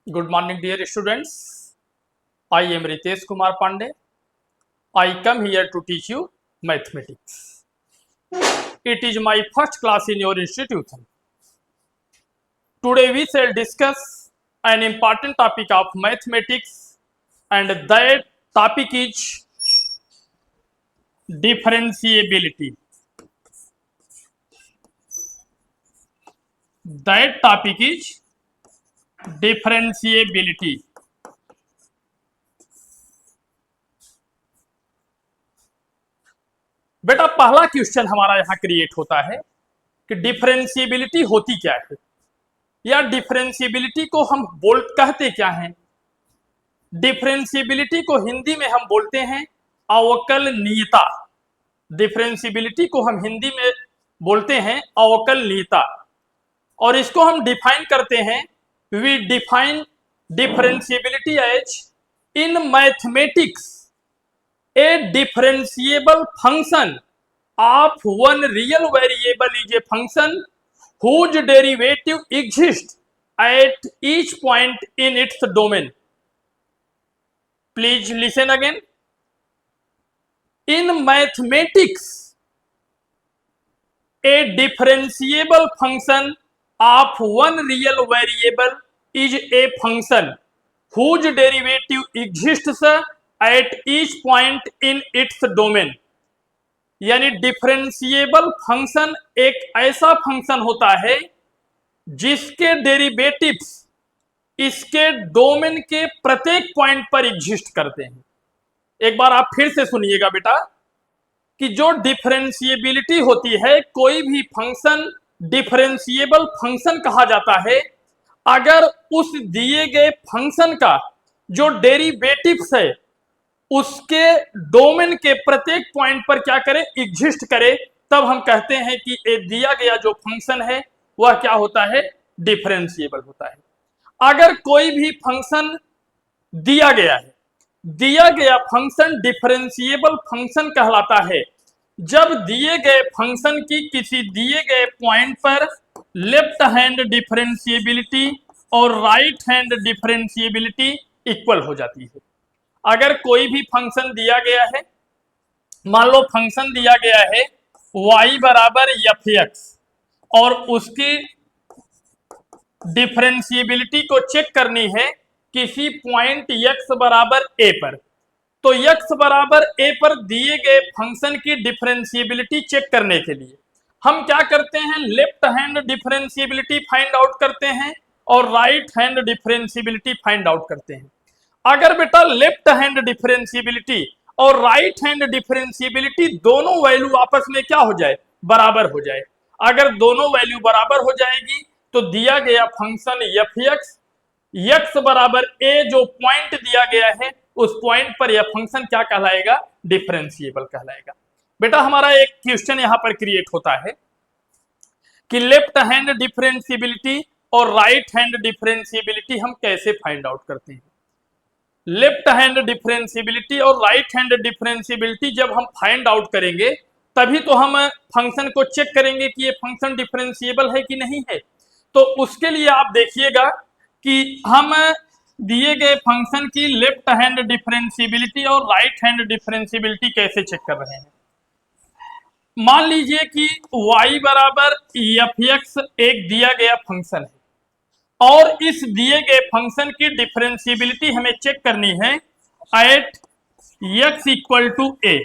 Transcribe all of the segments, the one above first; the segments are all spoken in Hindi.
Good morning, dear students. I am Ritesh Kumar Pandey. I come here to teach you mathematics. It is my first class in your institution. Today we shall discuss an important topic of mathematics, and that topic is differentiability. That topic is differentiability. बेटा पहला क्वेश्चन हमारा यहां क्रिएट होता है कि डिफरेंशिएबिलिटी होती क्या है, या डिफरेंशिएबिलिटी को हम कहते क्या हैं। डिफरेंशिएबिलिटी को हिंदी में हम बोलते हैं अवकलनीयता। डिफरेंशिएबिलिटी को हम हिंदी में बोलते हैं अवकलनीयता, और इसको हम डिफाइन करते हैं, we define differentiability as in mathematics a differentiable function of one real variable is a function whose derivative exists at each point in its domain. Please listen again. In mathematics, a differentiable function of one real variable is a function whose derivative exists at each point in its domain. यानी डिफरेंशिएबल फंक्शन एक ऐसा फंक्शन होता है जिसके डेरिवेटिव्स इसके डोमेन के प्रत्येक पॉइंट पर एग्जिस्ट करते हैं। एक बार आप फिर से सुनिएगा बेटा कि जो डिफरेंशिएबिलिटी होती है, कोई भी फंक्शन डिफरेंशिएबल फंक्शन कहा जाता है अगर उस दिए गए फंक्शन का जो डेरिवेटिव्स है उसके डोमेन के प्रत्येक पॉइंट पर क्या करे, एग्जिस्ट करे, तब हम कहते हैं कि ये दिया गया जो फंक्शन है वह क्या होता है, डिफरेंशिएबल होता है। अगर कोई भी फंक्शन दिया गया है, दिया गया फंक्शन डिफरेंशिएबल फंक्शन कहलाता है जब दिए गए फंक्शन की किसी दिए गए पॉइंट पर लेफ्ट हैंड डिफरेंशिएबिलिटी और राइट हैंड डिफरेंशिएबिलिटी इक्वल हो जाती है। अगर कोई भी फंक्शन दिया गया है, मान लो फंक्शन दिया गया है y बराबर f(x) और उसकी डिफरेंशिएबिलिटी को चेक करनी है किसी पॉइंट x बराबर a पर, तो x बराबर a पर दिए गए फंक्शन की डिफरेंशिएबिलिटी चेक करने के लिए हम क्या करते हैं, left hand differentiability find out करते हैं और right hand differentiability find out करते हैं। अगर बेटा लेफ्ट हैंड डिफरेंशिएबिलिटी और राइट हैंड डिफरेंशिएबिलिटी दोनों वैल्यू आपस में क्या हो जाए, बराबर हो जाए, अगर दोनों वैल्यू बराबर हो जाएगी तो दिया गया फंक्शन f(x), x बराबर a जो पॉइंट दिया गया है उस पॉइंट पर यह फंक्शन क्या कहलाएगा, डिफरेंशिएबल कहलाएगा। बेटा हमारा एक क्वेश्चन यहां पर क्रिएट होता है कि लेफ्ट हैंड डिफरेंशिएबिलिटी और राइट हैंड डिफरेंशिएबिलिटी हम कैसे फाइंड आउट करते हैं। लेफ्ट हैंड डिफरेंशिएबिलिटी और राइट हैंड डिफरेंशिएबिलिटी जब हम फाइंड आउट करेंगे तभी तो हम फंक्शन को चेक करेंगे कि ये फंक्शन डिफरेंशिएबल है कि नहीं है। तो उसके लिए आप देखिएगा कि हम दिए गए फंक्शन की लेफ्ट हैंड डिफरेंशिएबिलिटी और राइट हैंड डिफरेंशिएबिलिटी कैसे चेक कर रहे हैं। मान लीजिए कि y बराबर f(x) एक दिया गया फंक्शन है और इस दिए गए फंक्शन की डिफरेंशिएबिलिटी हमें चेक करनी है at x equal to a।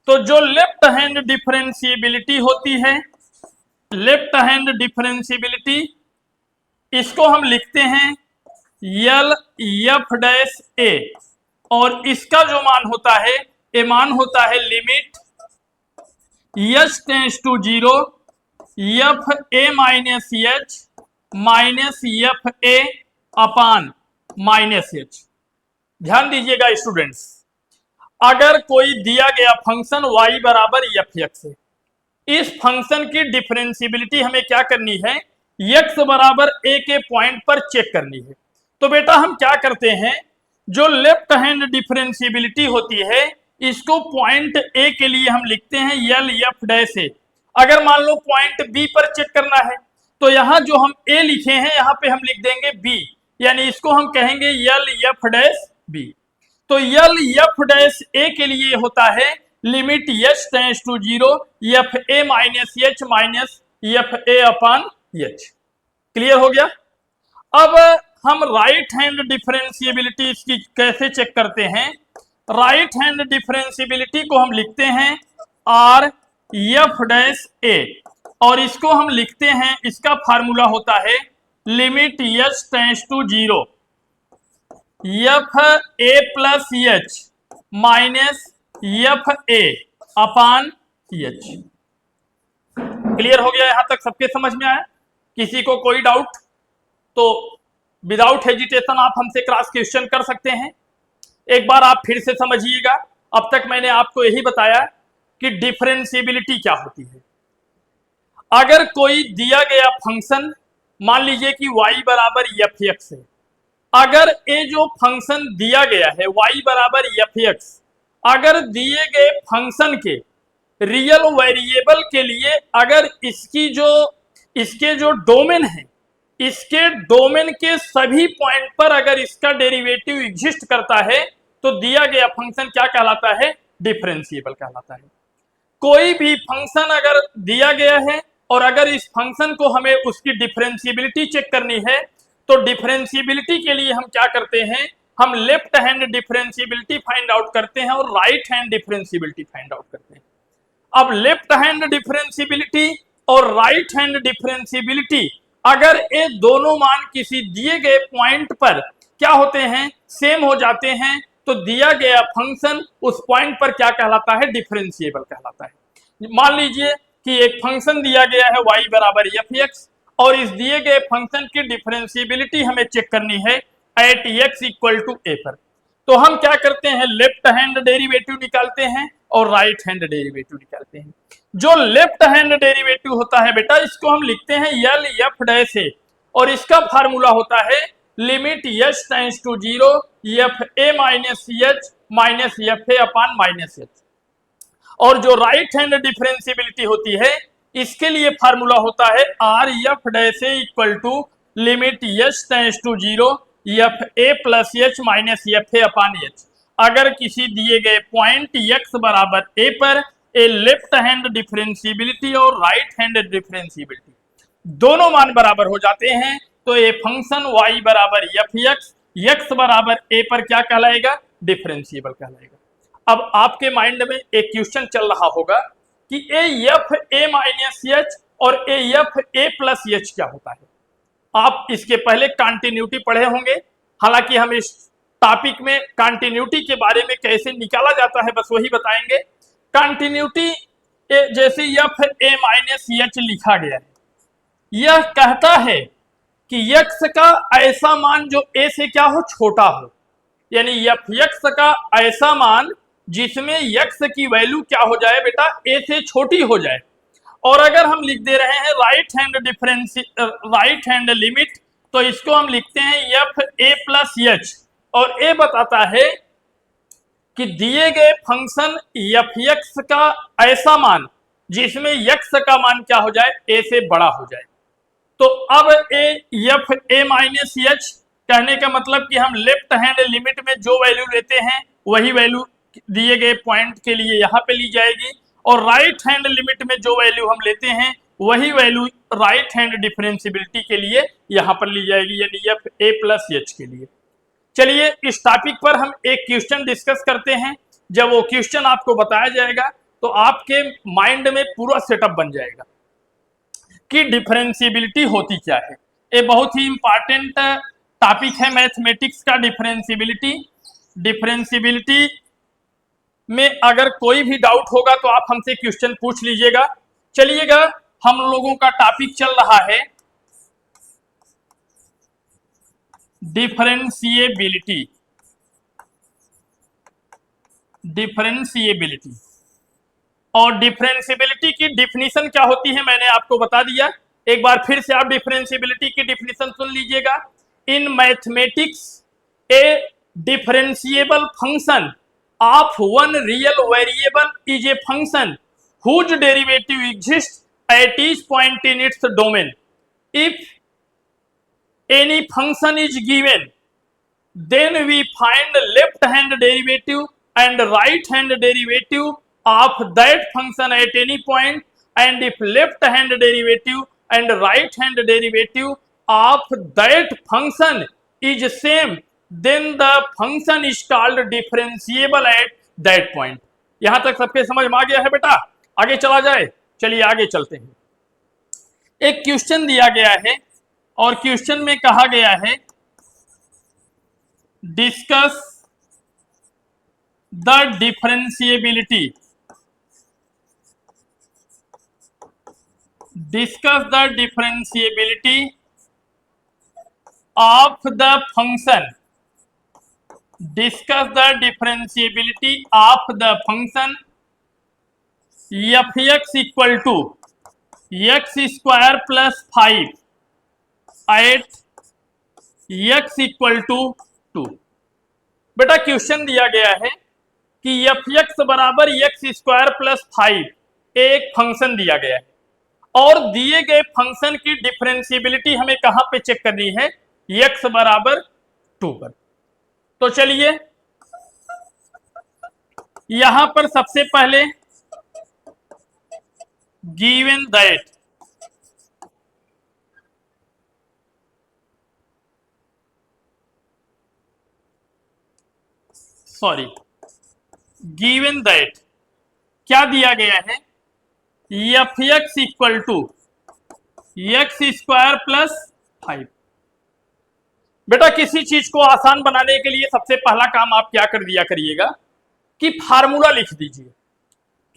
तो जो लेफ्ट हैंड डिफरेंशिएबिलिटी होती है, लेफ्ट हैंड डिफरेंशिएबिलिटी, इसको हम लिखते हैं यल f डैश a, और इसका जो मान होता है, ये मान होता है limit h tends to 0 f a minus h minus F A upon minus h. ध्यान दीजिएगा स्टूडेंट्स, अगर कोई दिया गया फंक्शन y बराबर f(x) है, इस फंक्शन की डिफरेंशिएबिलिटी हमें क्या करनी है, x बराबर a के पॉइंट पर चेक करनी है। तो बेटा हम क्या करते हैं, जो लेफ्ट हैंड डिफरेंशिएबिलिटी होती है इसको पॉइंट a के लिए हम लिखते हैं यल f डैश a। अगर मान लो पॉइंट b पर चेक करना है तो यहां जो हम a लिखे हैं यहां पे हम लिख देंगे b, यानी इसको हम कहेंगे यल एफ डैश बी। तो यल एफ डैश ए के लिए होता है limit H tends to 0 F A minus F a upon h. Clear हो गया। अब हम राइट हैंड डिफरेंशिएबिलिटी इसकी कैसे चेक करते हैं। राइट हैंड डिफरेंशिएबिलिटी को हम लिखते हैं आर एफ डैश ए, और इसको हम लिखते हैं, इसका फार्मूला होता है limit H tends to 0 F A plus h minus F a upon h. Clear हो गया। यहां तक सबके समझ में आया? किसी को कोई डाउट तो विदाउट हेजिटेशन आप हमसे क्रॉस क्वेश्चन कर सकते हैं। एक बार आप फिर से समझिएगा। अब तक मैंने आपको यही बताया कि डिफरेंशिएबिलिटी क्या होती है। अगर कोई दिया गया फंक्शन, मान लीजिए कि y बराबर एफ एक्स है, अगर ये जो फंक्शन दिया गया है y बराबर एफ एक्स, अगर दिए गए फंक्शन के रियल वेरिएबल के लिए अगर इसके जो डोमेन है, इसके डोमेन के सभी पॉइंट पर अगर इसका डेरिवेटिव एग्जिस्ट करता है तो दिया गया फंक्शन क्या कहलाता है? डिफरेंशिएबल कहलाता है। कोई भी फंक्शन अगर दिया गया है और अगर इस फंक्शन को हमें उसकी डिफरेंशिएबिलिटी चेक करनी है तो डिफरेंशिएबिलिटी के लिए हम क्या करते हैं? हम left hand differentiability find out करते हैं और right hand differentiability find out करते हैं। अब लेफ्ट हैंड डिफरेंशिएबिलिटी और राइट हैंड डिफरेंशिएबिलिटी, अगर ये दोनों मान किसी दिए गए पॉइंट पर क्या होते हैं? सेम हो जाते हैं, तो दिया गया फंक्शन उस पॉइंट पर क्या कहलाता है? डिफरेंशिएबल कहलाता है। मान लीजिए कि एक फंक्शन दिया गया है y बराबर एफ एक्स, और इस दिए गए फंक्शन की डिफरेंशिएबिलिटी हमें चेक करनी है at x equal to a पर। तो हम क्या करते हैं? लेफ्ट हैंड डेरिवेटिव निकालते हैं और राइट हैंड डेरिवेटिव निकालते हैं। जो लेफ्ट हैंड डेरिवेटिव होता है बेटा, इसको हम लिखते हैं यल एफ डैश ए, और इसका फार्मूला होता है limit H tends to 0 F A minus F a upon minus H. और जो राइट हैंड डिफरेंशिएबिलिटी होती है, इसके लिए फार्मूला होता है r f dash A equal to limit H tends to 0 F A plus h minus F a upon h. अगर किसी दिए गए पॉइंट x बराबर a पर ए लेफ्ट हैंड डिफरेंशिएबिलिटी और राइट हैंड डिफरेंशिएबिलिटी दोनों मान बराबर हो जाते हैं तो ये फंक्शन y बराबर एफ एक्स, x बराबर a पर क्या कहलाएगा? डिफरेंशिएबल कहलाएगा। अब आपके माइंड में एक क्वेश्चन चल रहा होगा कि A F A minus H और A F A plus H क्या होता है? आप इसके पहले कंटिन्यूटी पढ़े होंगे। हालांकि हम इस टॉपिक में कंटिन्यूटी के बारे में कैसे निकाला जाता है बस वही बताएंगे। कंटिन्यूटी जैसे एफ ए माइनस एच लिखा गया है, यह कहता है कि x का ऐसा मान जो a से क्या हो? छोटा हो, यानी एफ एक्स का ऐसा मान जिसमें x की वैल्यू क्या हो जाए बेटा? a से छोटी हो जाए। और अगर हम लिख दे रहे हैं राइट हैंड लिमिट, तो इसको हम लिखते हैं एफ ए प्लस एच, और a बताता है कि दिए गए फंक्शन एफ एक्स का ऐसा मान जिसमें x का मान क्या हो जाए? a से बड़ा हो जाए। तो अब एफ ए माइनस एच कहने का मतलब कि हम लेफ्ट हैंड लिमिट में जो वैल्यू लेते हैं वही वैल्यू दिए गए पॉइंट के लिए यहाँ पे ली जाएगी, और राइट हैंड लिमिट में जो वैल्यू हम लेते हैं वही वैल्यू राइट हैंड डिफरेंशिएबिलिटी के लिए यहाँ पर ली जाएगी, यानी एफ ए प्लस एच के लिए। चलिए इस टॉपिक पर हम एक क्वेश्चन डिस्कस करते हैं। जब वो क्वेश्चन आपको बताया जाएगा तो आपके माइंड में पूरा सेटअप बन जाएगा कि डिफरेंशिएबिलिटी होती क्या है। ये बहुत ही इंपॉर्टेंट टॉपिक है मैथमेटिक्स का डिफरेंशिएबिलिटी। डिफरेंशिएबिलिटी में अगर कोई भी डाउट होगा तो आप हमसे क्वेश्चन पूछ लीजिएगा। चलिएगा, हम लोगों का टॉपिक चल रहा है डिफरेंशिएबिलिटी। डिफरेंशिएबिलिटी और डिफरेंशिएबिलिटी की डिफिनीशन क्या होती है मैंने आपको बता दिया। एक बार फिर से आप डिफरेंशिएबिलिटी की डिफिनीशन सुन लीजिएगा। In mathematics a differentiable function of one real variable is a function whose derivative exist at each point in its domain if any function is given, then we find left hand derivative and right hand derivative of that function at any point, and if left hand derivative and right hand derivative of that function is same, then the function is called differentiable at that point. यहां तक सबके समझ में आ गया है बेटा? आगे चला जाए, चलिए आगे चलते हैं। एक क्वेश्चन दिया गया है और क्वेश्चन में कहा गया है discuss the differentiability, discuss the differentiability of the function, discuss the differentiability of the function fx equal to x square plus 5 at x equal to 2। बेटा क्वेश्चन दिया गया है कि fx बराबर x स्क्वायर प्लस 5 एक फंक्शन दिया गया है और दिए गए फंक्शन की डिफरेंशिएबिलिटी हमें कहां पे चेक करनी है? x बराबर 2 पर। तो चलिए यहां पर सबसे पहले गिवन दैट गिवन दैट क्या दिया गया है? fx equal to x square plus 5। बेटा किसी चीज को आसान बनाने के लिए सबसे पहला काम आप क्या कर दिया करिएगा कि फार्मूला लिख दीजिए,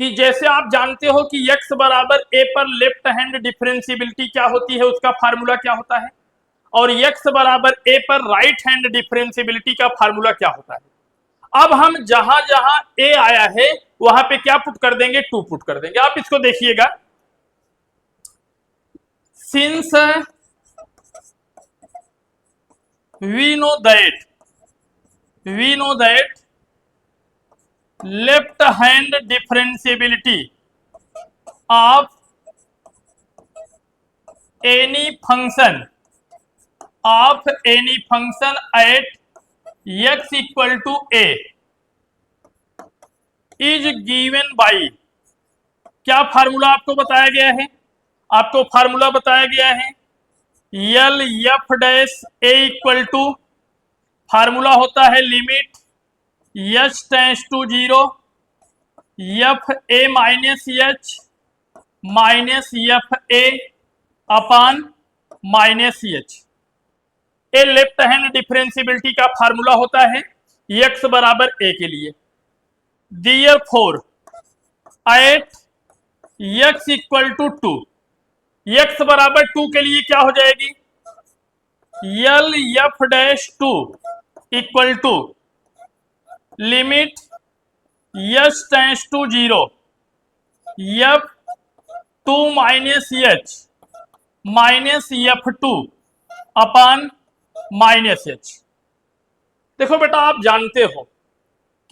कि जैसे आप जानते हो कि x बराबर a पर लेफ्ट हैंड डिफरेंशिएबिलिटी क्या होती है, उसका फार्मूला क्या होता है, और x बराबर a पर राइट हैंड डिफरेंशिएबिलिटी का फार्मूला क्या होता है। अब हम जहां जहां a आया है वहां पे क्या पुट कर देंगे? 2 पुट कर देंगे। आप इसको देखिएगा, since we know that left hand differentiability of any function at x equal to a is given by, क्या फार्मूला आपको बताया गया है? आपको फार्मूला बताया गया है L F dash A equal to, formula होता है limit H tends to 0 F A minus H minus F A upon minus H. A left hand differentiability का फार्मूला होता है x बराबर a के लिए। Therefore at x equal to 2, x बराबर 2 के लिए क्या हो जाएगी? L F dash 2 equal to limit H tends to 0 F 2 minus H minus F 2 upon minus H. देखो बेटा आप जानते हो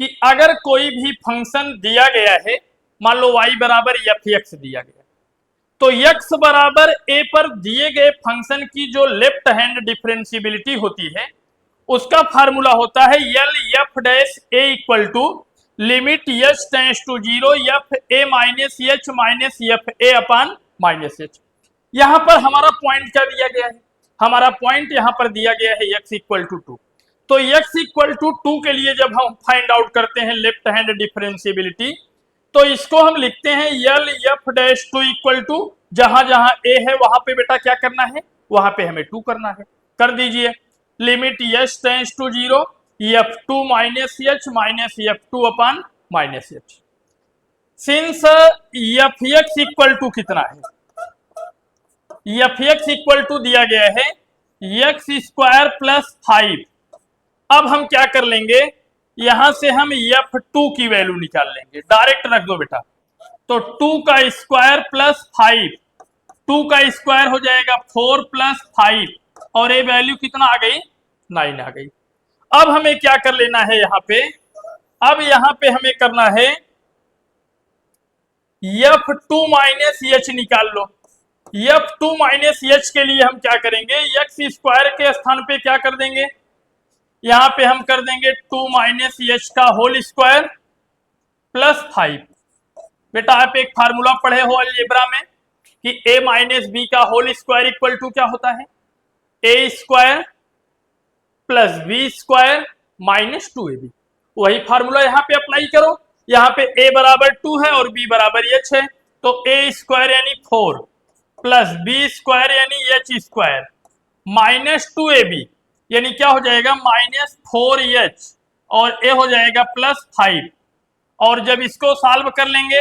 कि अगर कोई भी फंक्शन दिया गया है, मान लो y बराबर एफ एक्स दिया गया, तो x बराबर a पर दिए गए फंक्शन की जो लेफ्ट हैंड डिफरेंशिएबिलिटी होती है उसका फार्मूला होता है L F dash a equal to limit H tends to 0 F A minus F A upon minus H. यहां पर हमारा पॉइंट क्या दिया गया है? हमारा पॉइंट यहां पर दिया गया है x इक्वल टू 2। तो x इक्वल टू 2 के लिए जब हम फाइंड आउट करते हैं लेफ्ट हैंड डिफरेंशिएबिलिटी, तो इसको हम लिखते हैं यल एफ डैश 2 इक्वल टू, जहां जहां a है वहां पे बेटा क्या करना है? वहां पे हमें 2 करना है। कर दीजिए limit H tends to 0 F 2 minus F 2 upon minus h. Since f x equal to कितना है? एफ एक्स इक्वल टू दिया गया है एक्स स्क्वायर प्लस 5। अब हम क्या कर लेंगे, यहां से हम f2 की वैल्यू निकाल लेंगे, डायरेक्ट रख दो बेटा। तो 2 का स्क्वायर प्लस 5, 2 का स्क्वायर हो जाएगा 4 प्लस 5 और ये वैल्यू कितना आ गई? 9 आ गई। अब हमें क्या कर लेना है यहाँ पे? अब यहाँ पे हमें करना है f2 माइनस एच निकाल लो। एफ टू माइनस एच के लिए हम क्या करेंगे, एक्स स्क्वायर के स्थान पे क्या कर देंगे, यहां पे हम कर देंगे 2 माइनस एच का होल स्क्वायर प्लस 5। बेटा आप एक फार्मूला पढ़े हो अलजेब्रा में कि a माइनस बी का होल स्क्वायर इक्वल टू क्या होता है, A square plus B square minus 2ab। वही फार्मूला यहाँ पे अप्लाई करो। यहाँ पे a बराबर 2 है और b बराबर h है, तो a स्क्वायर यानी 4 प्लस बी स्क्वायर यानी h स्क्वायर माइनस 2ab यानी क्या हो जाएगा, माइनस 4h और a हो जाएगा प्लस 5। और जब इसको सॉल्व कर लेंगे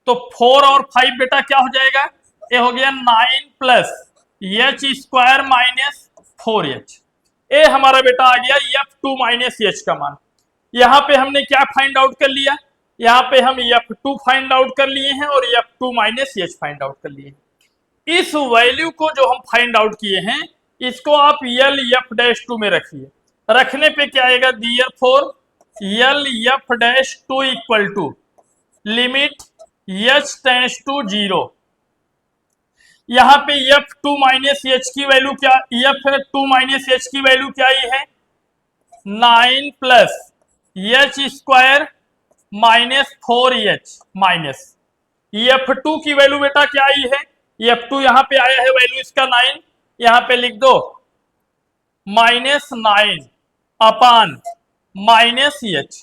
तो 4 और 5 बेटा क्या हो जाएगा, ये हो गया 9 plus H square minus 4h। ए हमारा बेटा आ गया एफ टू माइनस एच का मान। यहाँ पे हमने क्या फाइंड आउट कर लिया, यहाँ पे हम एफ टू फाइंड आउट कर लिए हैं और F two minus H find out कर लिए हैं। इस वैल्यू को जो हम फाइंड आउट किए हैं इसको आप यल एफ डैश टू में रखिए। रखने पे क्या आएगा, therefore l F dash two equal to limit H tends to 0। यहाँ पे एफ टू माइनस एच की वैल्यू क्या, एफ टू माइनस एच की वैल्यू क्या ही है, 9 plus H square minus 4h minus F two की वैल्यू बेटा क्या आई है, एफ टू यहाँ पे आया है वैल्यू इसका 9, यहाँ पे लिख दो माइनस 9 अपान माइनस एच।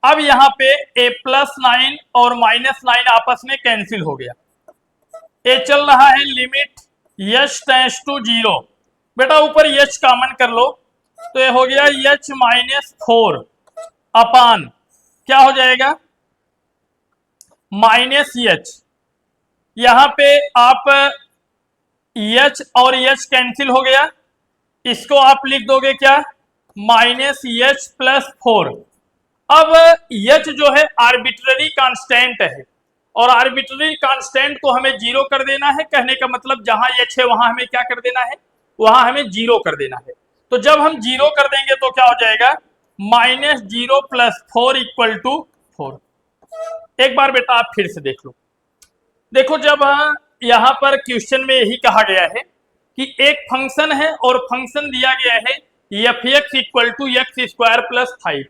अब यहाँ पे a प्लस 9 और माइनस 9 आपस में कैंसिल हो गया, ए चल रहा है लिमिट एच टेंड्स टू 0। बेटा ऊपर एच कॉमन कर लो तो ये हो गया एच माइनस 4 अपान क्या हो जाएगा, माइनस एच। यहां पे आप एच और एच कैंसिल हो गया, इसको आप लिख दोगे क्या, माइनस एच प्लस 4। अब एच जो है आर्बिट्ररी कांस्टेंट है और आर्बिट्ररी कांस्टेंट को हमें 0 कर देना है। कहने का मतलब जहां एच है वहां हमें क्या कर देना है, वहां हमें 0 कर देना है। तो जब हम 0 कर देंगे तो क्या हो जाएगा, माइनस 0 प्लस 4 इक्वल टू 4। एक बार बेटा आप फिर से देख लो। देखो जब यहां पर क्वेश्चन में यही कहा गया है कि एक फंक्शन है और फंक्शन दिया गया है f x equal to x square plus 5।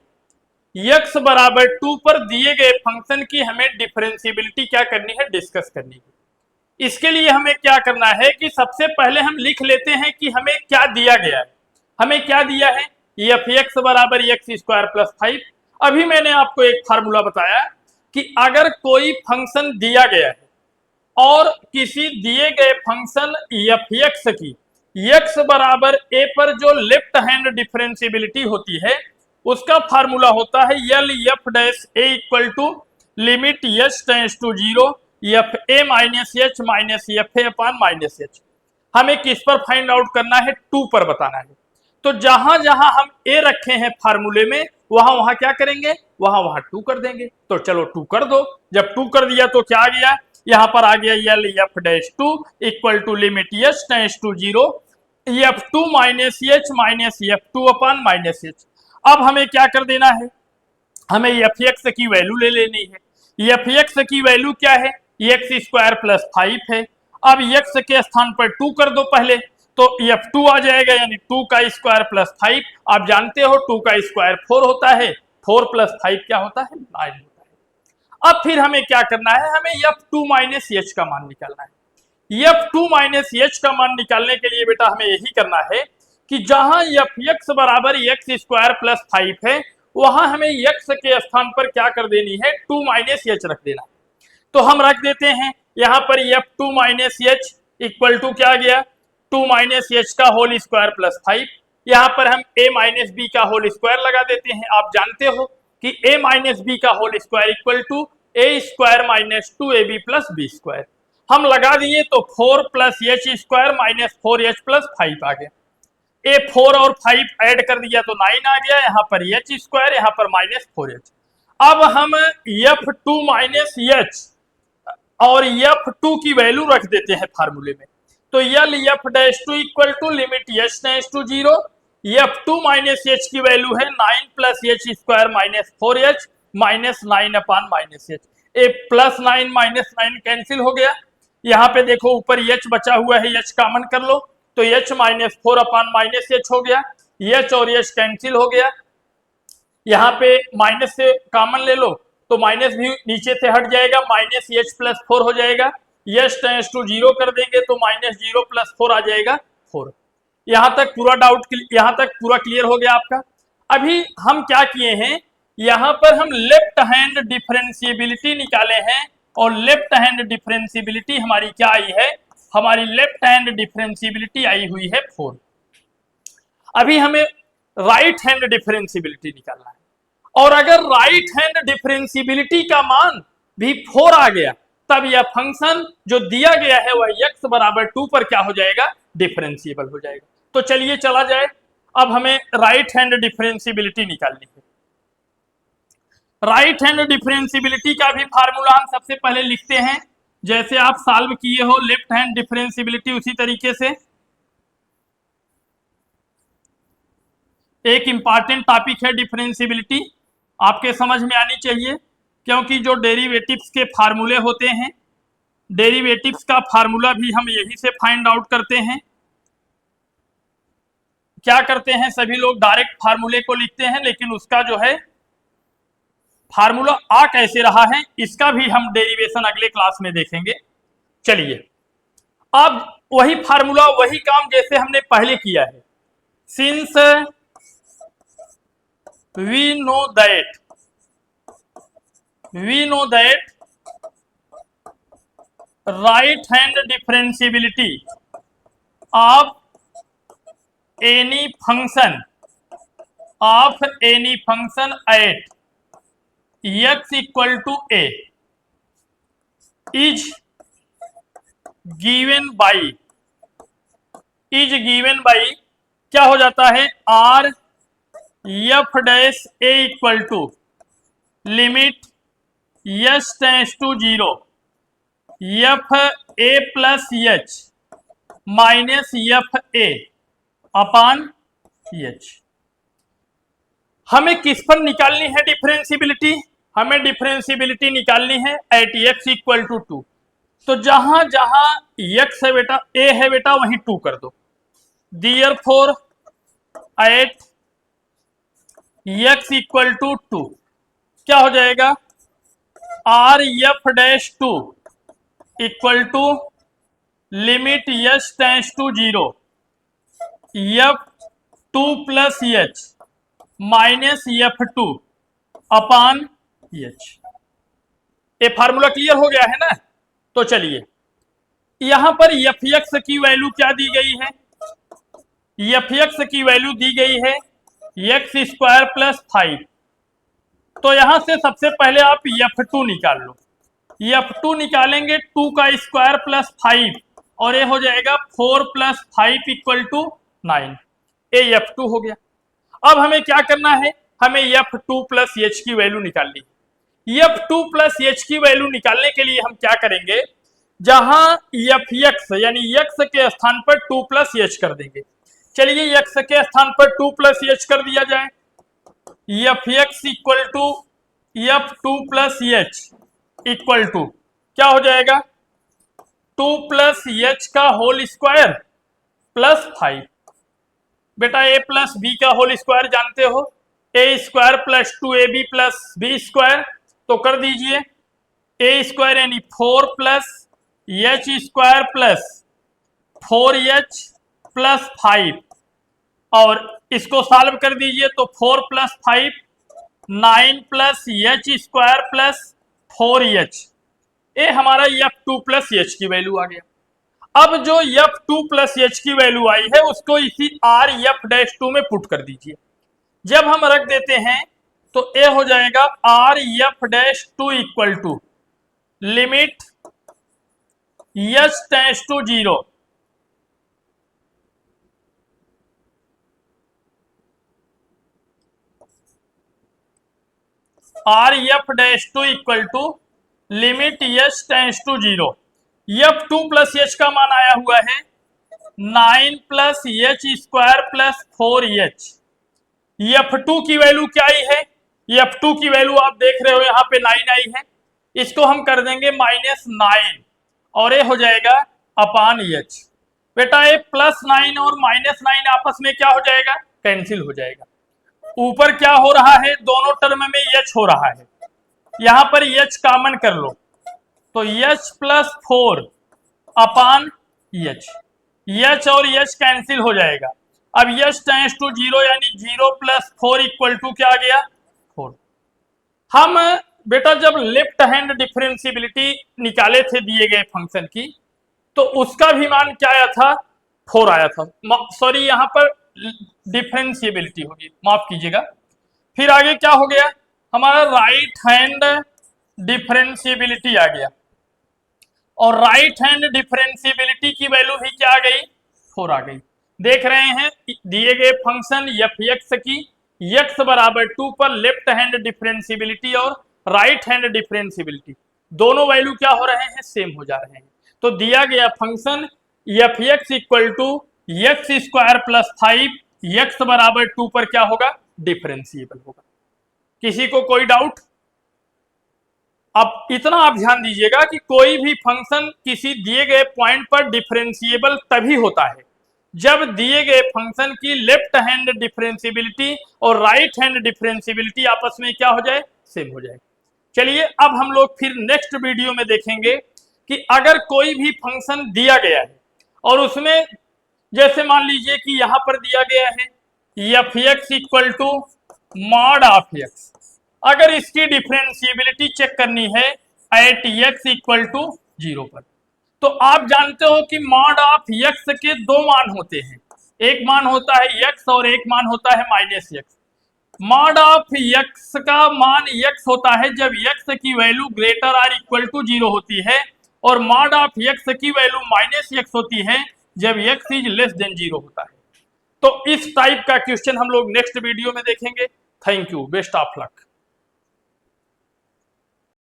x बराबर 2 पर दिए गए फंक्शन की हमें डिफरेंशियबिलिटी क्या करनी है, डिस्कस करनी है। इसके लिए हमें क्या करना है कि सबसे पहले हम लिख लेते हैं कि हमें क्या दिया गया है। हमें क्या दिया है, एफ एक्स बराबर एक्स स्क्वायर प्लस 5। अभी मैंने आपको एक फार्मूला बताया कि अगर कोई फंक्शन दिया गया है और किसी दिए गए फंक्शन एफ एक्स की एक्स बराबर ए पर जो लेफ्ट हैंड डिफरेंशियबिलिटी होती है उसका फार्मूला होता है L F dash A equal to limit H tends to 0 F A minus F A upon minus H. हमें किस पर फाइंड आउट करना है, 2 पर बताना है। तो जहां जहां हम ए रखे हैं फार्मूले में वहां वहां क्या करेंगे, वहां वहां 2 कर देंगे। तो चलो 2 कर दो। जब 2 कर दिया तो क्या आ गया, यहां पर आ गया L F dash two equal to limit H tends to 0 F two minus F two upon minus H. अब हमें क्या कर देना है, हमें एफ एक्स की वैल्यू ले लेनी है। एफ एक्स की वैल्यू क्या है, एक्स स्क्वायर प्लस 5 है। अब एक्स के स्थान पर 2 कर दो पहले, तो एफ टू आ जाएगा यानी 2 का स्क्वायर प्लस 5। आप जानते हो 2 का स्क्वायर 4 होता है, 4 प्लस 5 क्या होता है, 9 होता है। अब फिर हमें क्या करना है, हमें एफ टू माइनस एच का मान निकालना है। एफ टू माइनस एच का मान निकालने के लिए बेटा हमें यही करना है कि जहां एफ एक्स बराबर एक्स स्क्वायर प्लस 5 है वहां हमें एक्स के स्थान पर क्या कर देनी है, 2 माइनस एच रख देना। तो हम रख देते हैं यहां पर f two minus h equal to क्या गया, 2 माइनस एच का होल स्क्वायर प्लस 5। यहां पर हम ए माइनस बी का होल स्क्वायर लगा देते हैं। आप जानते हो कि ए माइनस बी का whole square equal to a square minus 2ab plus B square. हम लगा दिए तो 4 plus H square minus 4h plus 5 आ गया। ए 4 और 5 ऐड कर दिया तो 9 आ गया, यहाँ पर एच स्क्वायर, यहाँ पर माइनस 4h। अब हम एफ टू माइनस एच और एफ टू की वैल्यू रख देते हैं फार्मूले में। तो L F dash two equal to limit H tends to 0 F two minus H की वैल्यू है 9 plus H square minus 4h minus 9 upon minus H. ए प्लस 9 माइनस 9 कैंसिल हो गया, यहाँ पे देखो ऊपर एच बचा हुआ है, एच कॉमन कर लो तो एच -4 अपान -एच हो गया, एच और एच कैंसिल हो गया। यहाँ पे माइनस से कॉमन ले लो तो माइनस भी नीचे से हट जाएगा, -h+4 हो जाएगा। एच टेंड्स टू 0 कर देंगे तो -0 + 4 आ जाएगा 4। यहाँ तक पूरा डाउट, यहाँ तक पूरा क्लियर हो गया आपका। अभी हम क्या किए हैं, यहाँ पर हम लेफ्ट हैंड डिफरेंशिएबिलिटी निकाले हैं और लेफ्ट हैंड डिफरेंशिएबिलिटी हमारी क्या आई है, हमारी लेफ्ट हैंड डिफरेंशिएबिलिटी आई हुई है 4। अभी हमें राइट हैंड डिफरेंशिएबिलिटी निकालना है और अगर राइट हैंड डिफरेंशिएबिलिटी का मान भी 4 आ गया तब यह फंक्शन जो दिया गया है वह x = 2 पर क्या हो जाएगा, डिफरेंशिएबल हो जाएगा। तो चलिए चला जाए, अब हमें राइट हैंड डिफरेंशिएबिलिटी निकालनी है। राइट हैंड डिफरेंशिएबिलिटी का भी फार्मूला हम सबसे पहले लिखते हैं, जैसे आप सॉल्व किए हो लेफ्ट हैंड डिफरेंशिएबिलिटी उसी तरीके से। एक इंपॉर्टेंट टॉपिक है डिफरेंशिएबिलिटी, आपके समझ में आनी चाहिए, क्योंकि जो डेरिवेटिव्स के फार्मूले होते हैं, डेरिवेटिव्स का फार्मूला भी हम यही से फाइंड आउट करते हैं। क्या करते हैं सभी लोग, डायरेक्ट फार्मूले को लिखते हैं, लेकिन उसका जो है फार्मूला आ कैसे रहा है इसका भी हम डेरिवेशन अगले क्लास में देखेंगे। चलिए अब वही फार्मूला वही काम जैसे हमने पहले किया है। Since we know that right hand differentiability of any function at x equal to a is given by क्या हो जाता है, r f dash a equal to limit s tends to 0 f a plus h minus f a upon h। हमें किस पर निकालनी है डिफरेंशिएबिलिटी, हमें डिफरेंशिएबिलिटी निकालनी है एट x इक्वल टू 2। तो जहां जहां x है बेटा, a है बेटा, वहीं 2 कर दो। Therefore at x equal to 2 क्या हो जाएगा, r f dash 2 equal to limit s tends to 0 f 2 plus h minus f2 upon h। ये फार्मूला क्लियर हो गया है ना। तो चलिए यहां पर fx की वैल्यू क्या दी गई है, fx की वैल्यू दी गई है x² + 5। तो यहां से सबसे पहले आप f2 निकाल लो, f2 निकालेंगे 2 का स्क्वायर प्लस 5 और ये हो जाएगा 4 + 5 = 9। ये f2 हो गया। अब हमें क्या करना है, हमें f2 + h की वैल्यू निकालनी है। f2 + h की वैल्यू निकालने के लिए हम क्या करेंगे, जहां fx यानी x के स्थान पर 2 + h कर देंगे। चलिए x के स्थान पर 2 + h कर दिया जाए, fx equal to f2 + h equal to क्या हो जाएगा, 2 + h का होल स्क्वायर प्लस 5। बेटा a + b का होल स्क्वायर जानते हो, a² + 2ab + b², तो कर दीजिए a² यानी 4 + h² + 4h + 5 और इसको सॉल्व कर दीजिए तो 4 + 5 9 + h² + 4h, ये हमारा f2 + h की वैल्यू आ गया। अब जो f2 + h की वैल्यू आई है उसको इसी r f'2 में पुट कर दीजिए। जब हम रख देते हैं तो ये हो जाएगा r f'2 equal to limit s tends to 0 r f'2 equal to limit s tends to 0। f2 + h का मान आया हुआ है 9 + h² + 4h। f2 की वैल्यू क्या आई है, f2 की वैल्यू आप देख रहे हो यहाँ पे 9 आई है, इसको हम कर देंगे -9 और ये हो जाएगा अपान एच। बेटा ये +9 और -9 आपस में क्या हो जाएगा, कैंसिल हो जाएगा। ऊपर क्या हो रहा है, दोनों टर्म में एच हो रहा है, यहां पर एच कॉमन कर लो तो एच +4 अपान एच, एच और एच कैंसिल हो जाएगा। अब एच टेंड्स टू 0 यानी 0 + 4 इक्वल टू क्या आ गया, 4। हम बेटा जब लेफ्ट हैंड डिफरेंशियबिलिटी निकाले थे दिए गए फंक्शन की, तो उसका भी मान क्या आया था, 4 आया था। सॉरी यहां पर डिफरेंशियबिलिटी होगी, माफ कीजिएगा। फिर आगे क्या हो गया, हमारा राइट हैंड डिफरेंशियबिलिटी आ गया, और राइट हैंड डिफरेंशियबिलिटी की वैल्यू भी क्या आ गई, 4 आ गई। देख रहे हैं दिए गए फंक्शन f(x) की x बराबर 2 पर लेफ्ट हैंड डिफरेंशियबिलिटी और राइट हैंड डिफरेंशियबिलिटी दोनों वैल्यू क्या हो रहे हैं, सेम हो जा रहे हैं। तो दिया गया फंक्शन f(x) = x² + 5 x बराबर 2 पर क्या होगा, डिफरेंशिएबल होगा। किसी को कोई डाउट? अब इतना आप ध्यान दीजिएगा कि कोई भी फंक्शन किसी दिए गए पॉइंट पर डिफरेंशिएबल तभी होता है जब दिए गए फंक्शन की लेफ्ट हैंड डिफरेंशियबिलिटी और राइट हैंड डिफरेंशियबिलिटी आपस में क्या हो जाए, सेम हो जाए। चलिए अब हम लोग फिर नेक्स्ट वीडियो में देखेंगे कि अगर कोई भी फंक्शन दिया गया है और उसमें जैसे मान लीजिए कि यहां पर दिया गया है f(x) = mod of x, अगर इसकी डिफरेंशियबिलिटी चेक करनी है एट x = 0 पर, तो आप जानते हो कि मॉड ऑफ x के दो मान होते हैं, एक मान होता है x और एक मान होता है -x। मॉड ऑफ x का मान x होता है जब x की value greater or equal to 0 होती है, और मॉड ऑफ x की वैल्यू -x होती है जब x इज लेस देन 0 होता है। तो इस टाइप का क्वेश्चन हम लोग नेक्स्ट वीडियो में देखेंगे। Thank you, best of luck.